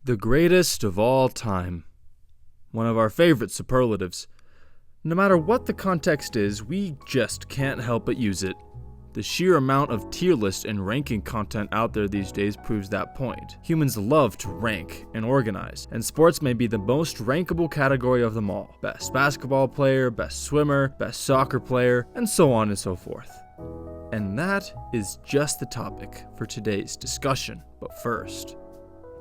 The greatest of all time. One of our favorite superlatives. No matter what the context is, we just can't help but use it. The sheer amount of tier list and ranking content out there these days proves that point. Humans love to rank and organize, and sports may be the most rankable category of them all. Best basketball player, best swimmer, best soccer player, and so on and so forth. And that is just the topic for today's discussion. But first...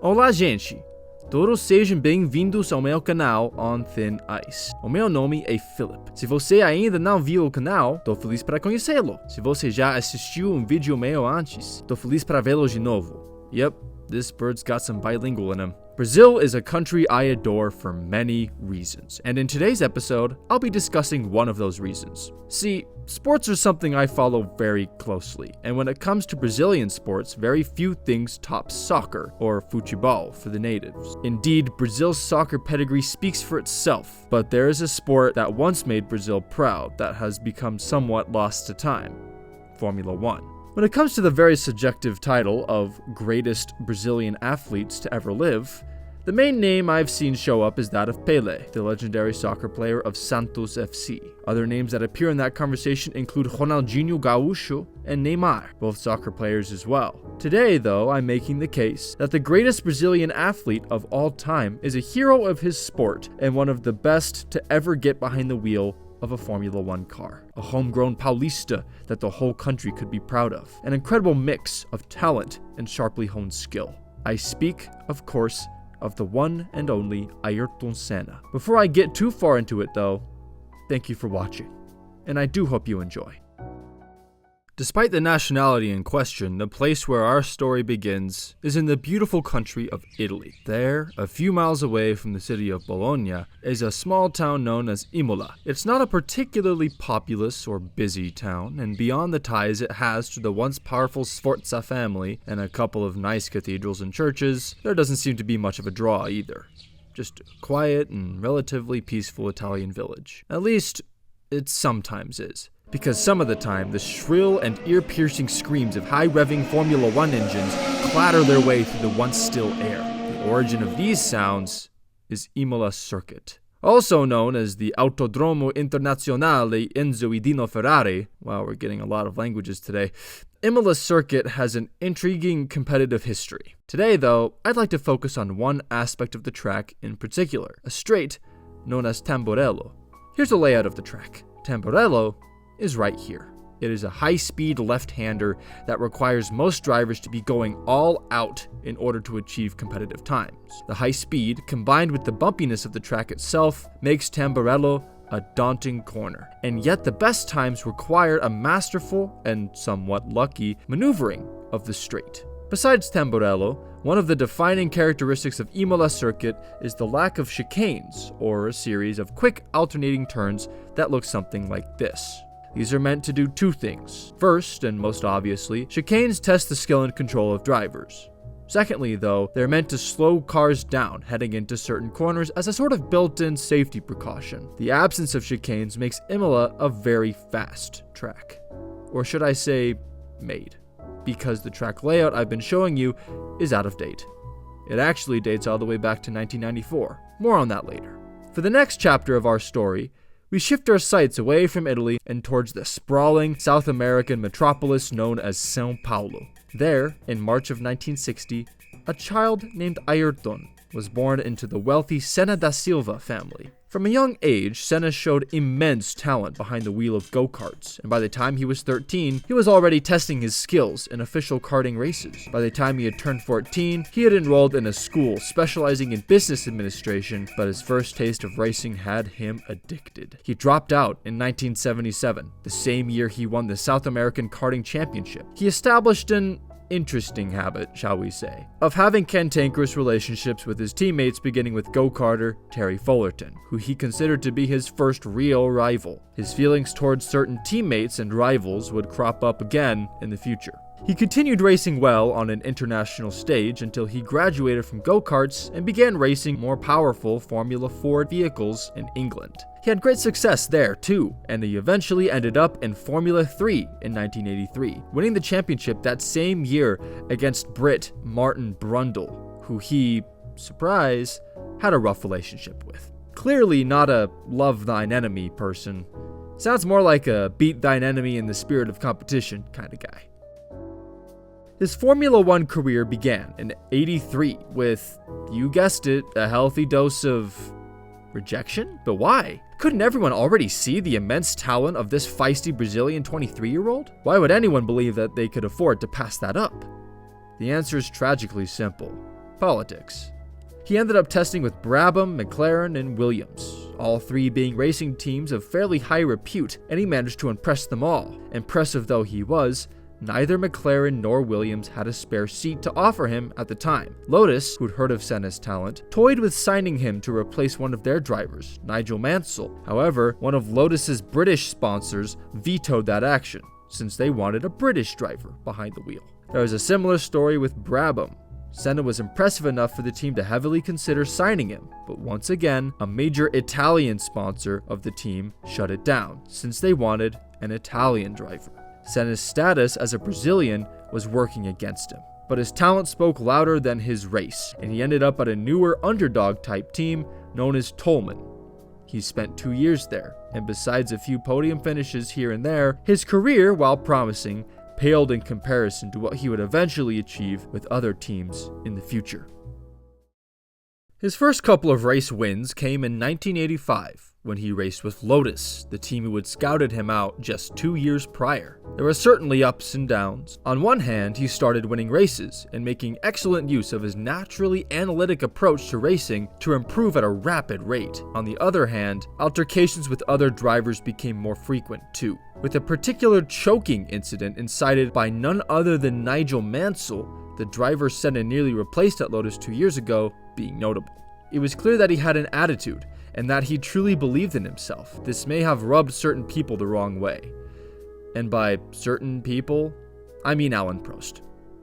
Olá, gente! Todos sejam bem-vindos ao meu canal On Thin Ice. O meu nome é Philip. Se você ainda não viu o canal, tô feliz para conhecê-lo. Se você já assistiu um vídeo meu antes, tô feliz para vê-lo de novo. Yep, this bird's got some bilingual in him. Brazil is a country I adore for many reasons, and in today's episode, I'll be discussing one of those reasons. See, sports are something I follow very closely, and when it comes to Brazilian sports, very few things top soccer, or futebol for the natives. Indeed, Brazil's soccer pedigree speaks for itself, but there is a sport that once made Brazil proud that has become somewhat lost to time: Formula 1. When it comes to the very subjective title of greatest Brazilian athletes to ever live, the main name I've seen show up is that of Pelé, the legendary soccer player of Santos FC. Other names that appear in that conversation include Ronaldinho Gaúcho and Neymar, both soccer players as well. Today, though, I'm making the case that the greatest Brazilian athlete of all time is a hero of his sport and one of the best to ever get behind the wheel of a Formula 1 car. A homegrown Paulista that the whole country could be proud of. An incredible mix of talent and sharply honed skill. I speak, of course, of the one and only Ayrton Senna. Before I get too far into it though, thank you for watching, and I do hope you enjoy. Despite the nationality in question, the place where our story begins is in the beautiful country of Italy. There, a few miles away from the city of Bologna, is a small town known as Imola. It's not a particularly populous or busy town, and beyond the ties it has to the once powerful Sforza family and a couple of nice cathedrals and churches, there doesn't seem to be much of a draw either. Just a quiet and relatively peaceful Italian village. At least, it sometimes is. Because some of the time, the shrill and ear-piercing screams of high-revving Formula 1 engines clatter their way through the once still air. The origin of these sounds is Imola Circuit. Also known as the Autodromo Internazionale Enzo Dino Ferrari, wow, we're getting a lot of languages today, Imola Circuit has an intriguing competitive history. Today, though, I'd like to focus on one aspect of the track in particular, a straight known as Tamburello. Here's a layout of the track. Tamburello is right here. It is a high-speed left-hander that requires most drivers to be going all out in order to achieve competitive times. The high speed, combined with the bumpiness of the track itself, makes Tamburello a daunting corner. And yet the best times require a masterful and somewhat lucky maneuvering of the straight. Besides Tamburello, one of the defining characteristics of Imola Circuit is the lack of chicanes, or a series of quick alternating turns that look something like this. These are meant to do two things. First, and most obviously, chicanes test the skill and control of drivers. Secondly, though, they're meant to slow cars down heading into certain corners as a sort of built-in safety precaution. The absence of chicanes makes Imola a very fast track. Or should I say, made. Because the track layout I've been showing you is out of date. It actually dates all the way back to 1994. More on that later. For the next chapter of our story, we shift our sights away from Italy and towards the sprawling South American metropolis known as São Paulo. There, in March of 1960, a child named Ayrton was born into the wealthy Senna da Silva family. From a young age, Senna showed immense talent behind the wheel of go-karts, and by the time he was 13, he was already testing his skills in official karting races. By the time he had turned 14, he had enrolled in a school specializing in business administration, but his first taste of racing had him addicted. He dropped out in 1977, the same year he won the South American Karting Championship. He established an interesting habit, shall we say, of having cantankerous relationships with his teammates, beginning with go-karter Terry Fullerton, who he considered to be his first real rival. His feelings towards certain teammates and rivals would crop up again in the future. He continued racing well on an international stage until he graduated from go-karts and began racing more powerful Formula 4 vehicles in England. He had great success there too, and he eventually ended up in Formula 3 in 1983, winning the championship that same year against Brit Martin Brundle, who he surprise, had a rough relationship with. Clearly not a love thine enemy person. Sounds more like a beat thine enemy in the spirit of competition kind of guy. His Formula One career began in '83 with, you guessed it, a healthy dose of rejection? But why? Couldn't everyone already see the immense talent of this feisty Brazilian 23-year-old? Why would anyone believe that they could afford to pass that up? The answer is tragically simple. Politics. He ended up testing with Brabham, McLaren, and Williams, all three being racing teams of fairly high repute, and he managed to impress them all. Impressive though he was, neither McLaren nor Williams had a spare seat to offer him at the time. Lotus, who'd heard of Senna's talent, toyed with signing him to replace one of their drivers, Nigel Mansell. However, one of Lotus's British sponsors vetoed that action, since they wanted a British driver behind the wheel. There was a similar story with Brabham. Senna was impressive enough for the team to heavily consider signing him, but once again, a major Italian sponsor of the team shut it down, since they wanted an Italian driver. Senna's status as a Brazilian was working against him, but his talent spoke louder than his race, and he ended up at a newer underdog-type team known as Tolman. He spent 2 years there, and besides a few podium finishes here and there, his career, while promising, paled in comparison to what he would eventually achieve with other teams in the future. His first couple of race wins came in 1985, when he raced with Lotus, the team who had scouted him out just 2 years prior. There were certainly ups and downs. On one hand, he started winning races and making excellent use of his naturally analytic approach to racing to improve at a rapid rate. On the other hand, altercations with other drivers became more frequent too, with a particular choking incident incited by none other than Nigel Mansell, the driver Senna nearly replaced at Lotus 2 years ago, being notable. It was clear that he had an attitude, and that he truly believed in himself. This may have rubbed certain people the wrong way. And by certain people, I mean Alain Prost.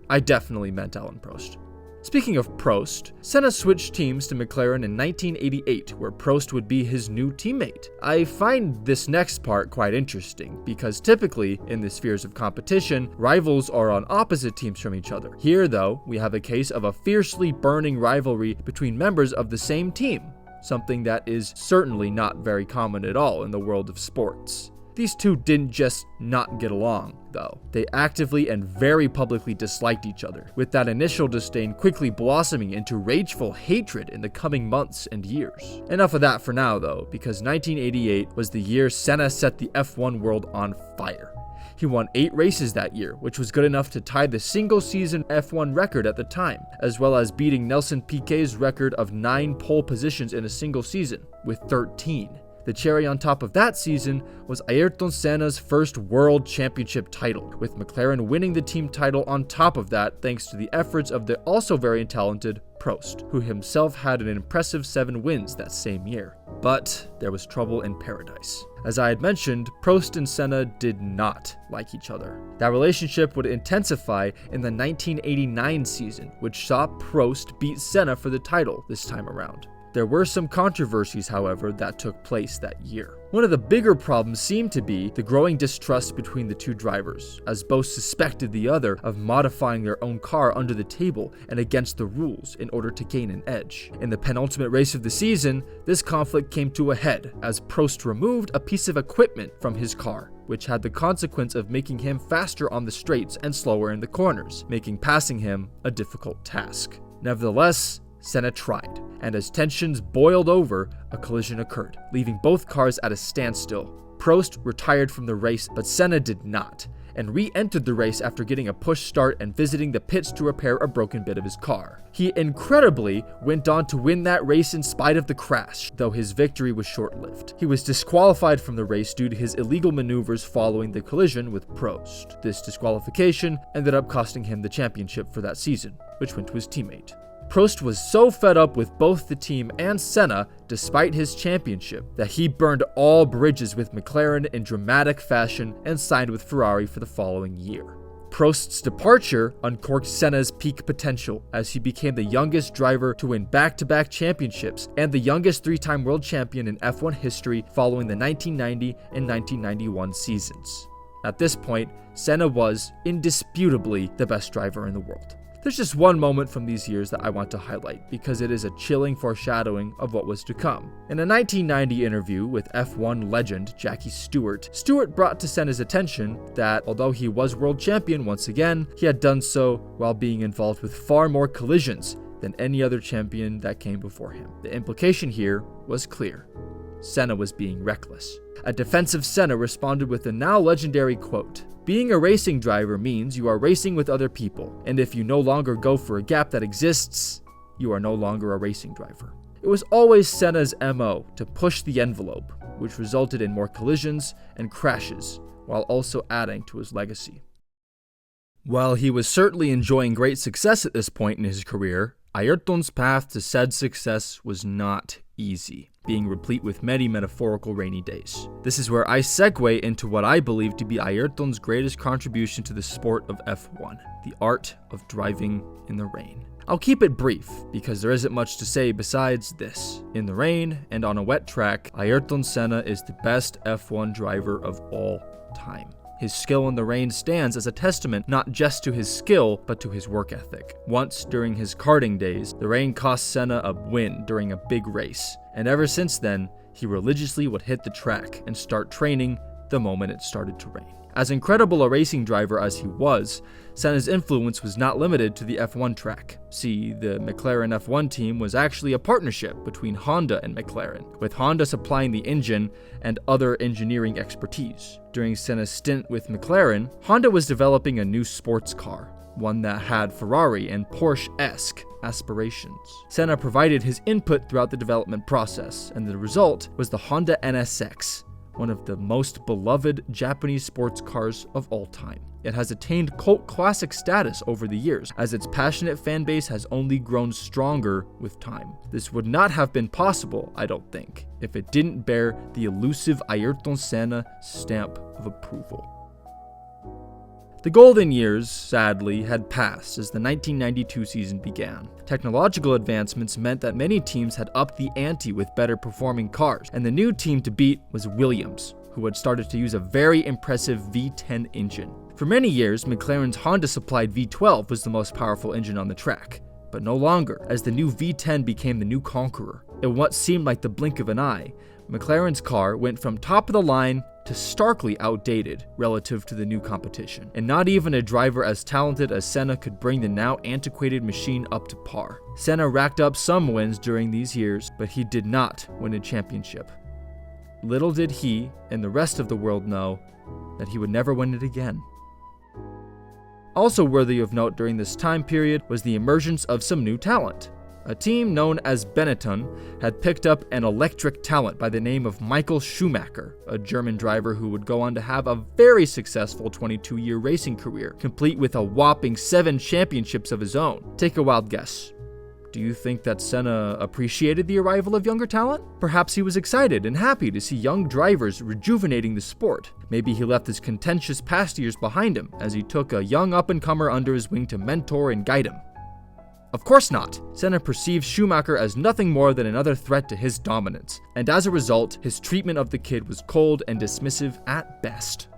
I definitely meant Alain Prost. Speaking of Prost, Senna switched teams to McLaren in 1988, where Prost would be his new teammate. I find this next part quite interesting, because typically, in the spheres of competition, rivals are on opposite teams from each other. Here, though, we have a case of a fiercely burning rivalry between members of the same team, something that is certainly not very common at all in the world of sports. These two didn't just not get along, though. They actively and very publicly disliked each other, with that initial disdain quickly blossoming into rageful hatred in the coming months and years. Enough of that for now, though, because 1988 was the year Senna set the F1 world on fire. He won 8 races that year, which was good enough to tie the single-season F1 record at the time, as well as beating Nelson Piquet's record of 9 pole positions in a single season, with 13. The cherry on top of that season was Ayrton Senna's first World Championship title, with McLaren winning the team title on top of that thanks to the efforts of the also very talented Prost, who himself had an impressive 7 wins that same year. But there was trouble in paradise. As I had mentioned, Prost and Senna did not like each other. That relationship would intensify in the 1989 season, which saw Prost beat Senna for the title this time around. There were some controversies, however, that took place that year. One of the bigger problems seemed to be the growing distrust between the two drivers, as both suspected the other of modifying their own car under the table and against the rules in order to gain an edge. In the penultimate race of the season, this conflict came to a head as Prost removed a piece of equipment from his car, which had the consequence of making him faster on the straights and slower in the corners, making passing him a difficult task. Nevertheless, Senna tried, and as tensions boiled over, a collision occurred, leaving both cars at a standstill. Prost retired from the race, but Senna did not, and re-entered the race after getting a push start and visiting the pits to repair a broken bit of his car. He incredibly went on to win that race in spite of the crash, though his victory was short-lived. He was disqualified from the race due to his illegal maneuvers following the collision with Prost. This disqualification ended up costing him the championship for that season, which went to his teammate. Prost was so fed up with both the team and Senna, despite his championship, that he burned all bridges with McLaren in dramatic fashion and signed with Ferrari for the following year. Prost's departure uncorked Senna's peak potential, as he became the youngest driver to win back-to-back championships and the youngest 3-time world champion in F1 history following the 1990 and 1991 seasons. At this point, Senna was indisputably the best driver in the world. There's just one moment from these years that I want to highlight because it is a chilling foreshadowing of what was to come. In a 1990 interview with F1 legend Jackie Stewart, Stewart brought to Senna's attention that although he was world champion once again, he had done so while being involved with far more collisions than any other champion that came before him. The implication here was clear. Senna was being reckless. A defensive Senna responded with the now legendary quote, "Being a racing driver means you are racing with other people, and if you no longer go for a gap that exists, you are no longer a racing driver." It was always Senna's MO to push the envelope, which resulted in more collisions and crashes, while also adding to his legacy. While he was certainly enjoying great success at this point in his career, Ayrton's path to said success was not easy, being replete with many metaphorical rainy days. This is where I segue into what I believe to be Ayrton's greatest contribution to the sport of F1, the art of driving in the rain. I'll keep it brief, because there isn't much to say besides this. In the rain and on a wet track, Ayrton Senna is the best F1 driver of all time. His skill in the rain stands as a testament not just to his skill, but to his work ethic. Once during his karting days, the rain cost Senna a win during a big race, and ever since then, he religiously would hit the track and start training the moment it started to rain. As incredible a racing driver as he was, Senna's influence was not limited to the F1 track. See, the McLaren F1 team was actually a partnership between Honda and McLaren, with Honda supplying the engine and other engineering expertise. During Senna's stint with McLaren, Honda was developing a new sports car, one that had Ferrari and Porsche-esque aspirations. Senna provided his input throughout the development process, and the result was the Honda NSX, one of the most beloved Japanese sports cars of all time. It has attained cult classic status over the years, as its passionate fan base has only grown stronger with time. This would not have been possible, I don't think, if it didn't bear the elusive Ayrton Senna stamp of approval. The golden years, sadly, had passed as the 1992 season began. Technological advancements meant that many teams had upped the ante with better performing cars, and the new team to beat was Williams, who had started to use a very impressive V10 engine. For many years, McLaren's Honda-supplied V12 was the most powerful engine on the track, but no longer, as the new V10 became the new conqueror. In what seemed like the blink of an eye, McLaren's car went from top of the line to starkly outdated relative to the new competition, and not even a driver as talented as Senna could bring the now antiquated machine up to par. Senna racked up some wins during these years, but he did not win a championship. Little did he and the rest of the world know that he would never win it again. Also worthy of note during this time period was the emergence of some new talent. A team known as Benetton had picked up an electric talent by the name of Michael Schumacher, a German driver who would go on to have a very successful 22-year racing career, complete with a whopping 7 championships of his own. Take a wild guess. Do you think that Senna appreciated the arrival of younger talent? Perhaps he was excited and happy to see young drivers rejuvenating the sport. Maybe he left his contentious past years behind him as he took a young up-and-comer under his wing to mentor and guide him. Of course not. Senna perceived Schumacher as nothing more than another threat to his dominance, and as a result, his treatment of the kid was cold and dismissive at best.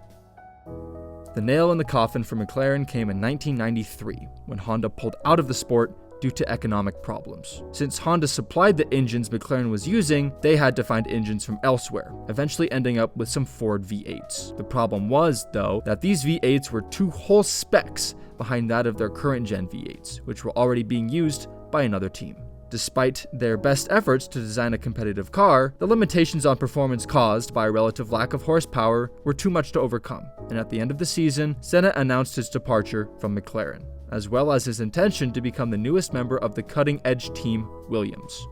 The nail in the coffin for McLaren came in 1993, when Honda pulled out of the sport due to economic problems. Since Honda supplied the engines McLaren was using, they had to find engines from elsewhere, eventually ending up with some Ford V8s. The problem was, though, that these V8s were 2 whole specs behind that of their current gen V8s, which were already being used by another team. Despite their best efforts to design a competitive car, the limitations on performance caused by a relative lack of horsepower were too much to overcome, and at the end of the season, Senna announced his departure from McLaren, as well as his intention to become the newest member of the cutting-edge team Williams.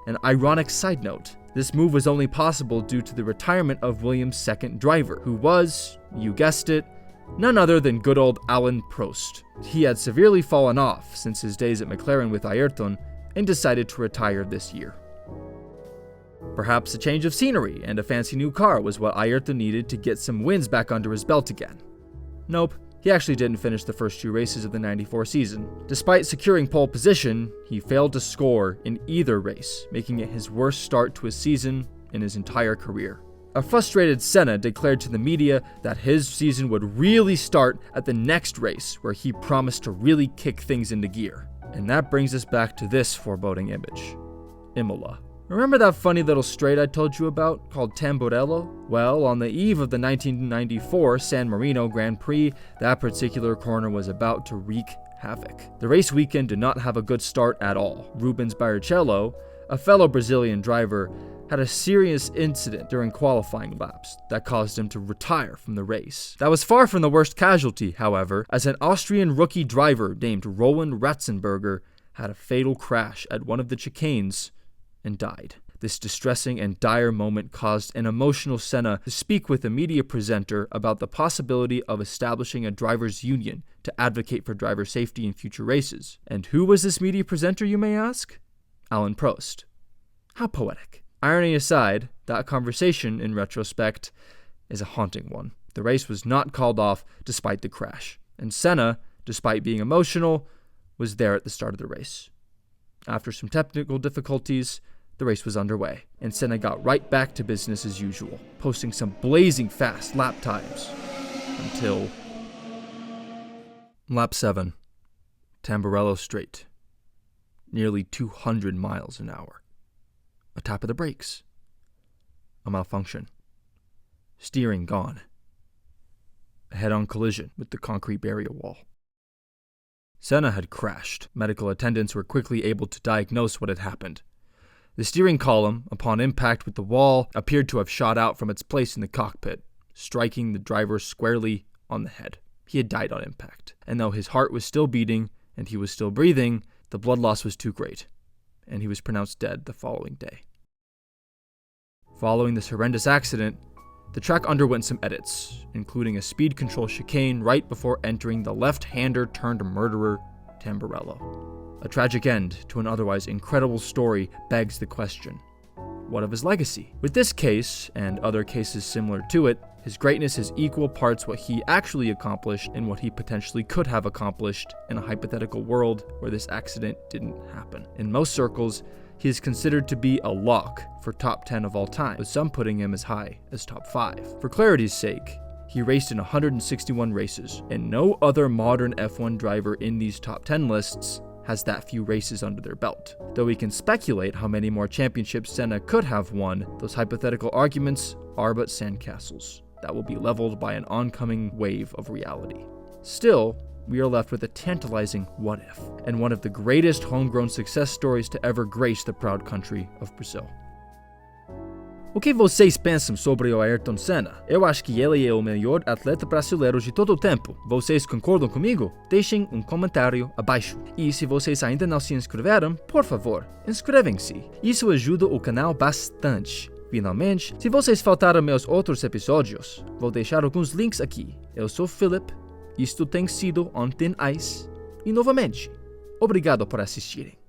An ironic side note, this move was only possible due to the retirement of Williams' second driver, who was, you guessed it, none other than good old Alain Prost. He had severely fallen off since his days at McLaren with Ayrton and decided to retire this year. Perhaps a change of scenery and a fancy new car was what Ayrton needed to get some wins back under his belt again. Nope, he actually didn't finish the first 2 races of the 94 season. Despite securing pole position, he failed to score in either race, making it his worst start to a season in his entire career. A frustrated Senna declared to the media that his season would really start at the next race, where he promised to really kick things into gear. And that brings us back to this foreboding image. Imola. Remember that funny little straight I told you about, called Tamburello? Well, on the eve of the 1994 San Marino Grand Prix, that particular corner was about to wreak havoc. The race weekend did not have a good start at all. Rubens Barrichello, a fellow Brazilian driver, had a serious incident during qualifying laps that caused him to retire from the race. That was far from the worst casualty, however, as an Austrian rookie driver named Roland Ratzenberger had a fatal crash at one of the chicanes and died. This distressing and dire moment caused an emotional Senna to speak with a media presenter about the possibility of establishing a drivers' union to advocate for driver safety in future races. And who was this media presenter, you may ask? Alain Prost. How poetic. Irony aside, that conversation, in retrospect, is a haunting one. The race was not called off despite the crash, and Senna, despite being emotional, was there at the start of the race. After some technical difficulties, the race was underway, and Senna got right back to business as usual, posting some blazing fast lap times, until lap 7, Tamburello Straight, nearly 200 miles an hour. A tap of the brakes, a malfunction, steering gone, a head-on collision with the concrete barrier wall. Senna had crashed. Medical attendants were quickly able to diagnose what had happened. The steering column, upon impact with the wall, appeared to have shot out from its place in the cockpit, striking the driver squarely on the head. He had died on impact, and though his heart was still beating and he was still breathing, the blood loss was too great, and he was pronounced dead the following day. Following this horrendous accident, the track underwent some edits, including a speed control chicane right before entering the left-hander turned murderer, Tamburello. A tragic end to an otherwise incredible story begs the question, what of his legacy? With this case, and other cases similar to it, his greatness is equal parts what he actually accomplished and what he potentially could have accomplished in a hypothetical world where this accident didn't happen. In most circles, he is considered to be a lock for top 10 of all time, with some putting him as high as top 5. For clarity's sake, he raced in 161 races, and no other modern F1 driver in these top 10 lists has that few races under their belt. Though we can speculate how many more championships Senna could have won, those hypothetical arguments are but sandcastles that will be leveled by an oncoming wave of reality. Still, we are left with a tantalizing what if, and one of the greatest homegrown success stories to ever grace the proud country of Brazil. O que vocês pensam sobre o Ayrton Senna? Eu acho que ele é o melhor atleta brasileiro de todo o tempo. Vocês concordam comigo? Deixem um comentário abaixo. E se vocês ainda não se inscreveram, por favor, inscrevem-se. Isso ajuda o canal bastante. Finalmente, se vocês faltaram meus outros episódios, vou deixar alguns links aqui. Eu sou Philip, isto tem sido On Thin Ice, e novamente, obrigado por assistirem.